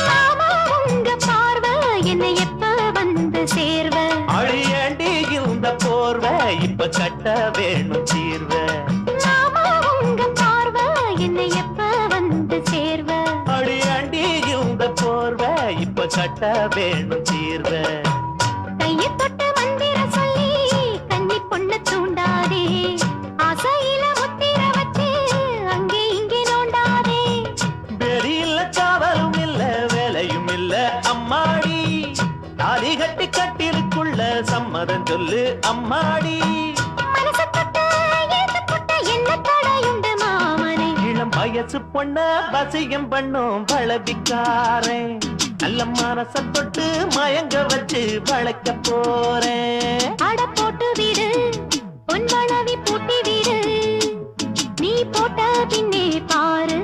மாமா உங்க பார்வை என்னை எப்ப வந்து சேர்வ? அழியாண்டி இந்த போர்வை இப்ப கட்ட வேணும் தீர்வ. மாமா உங்க பார்வை என்னை எப்ப வந்து சேர்வ? அழியாண்டி இந்த போர்வை இப்ப கட்ட வேணும் தீர்வ. கையை தொட்டு மந்திர சொல்லி கன்னி பொண்ணு தூண்டாதே, ஆசையில முத்திர வச்சு அங்கே இங்கே நோண்டாதே. வெளியில காவலும் இல்ல வேலையும் இல்ல அம்மாடி, தாலி கட்டி கட்டிலுக்குள்ள சம்மதம் சொல்லு அம்மாடி. மனச தொட்டு ஏத்து போட்ட என்ன தடையுண்டு மாமனே? இளம் வயசு பொண்ண வசியம் பண்ணும் பழவிக்காரன், நல்ல மனச தொட்டு மயங்க வச்சு வளைக்க போறேன். அட போட்டு விடு பொன் வளவி பூட்டி விடு, நீ போட்ட பின்னே பாரு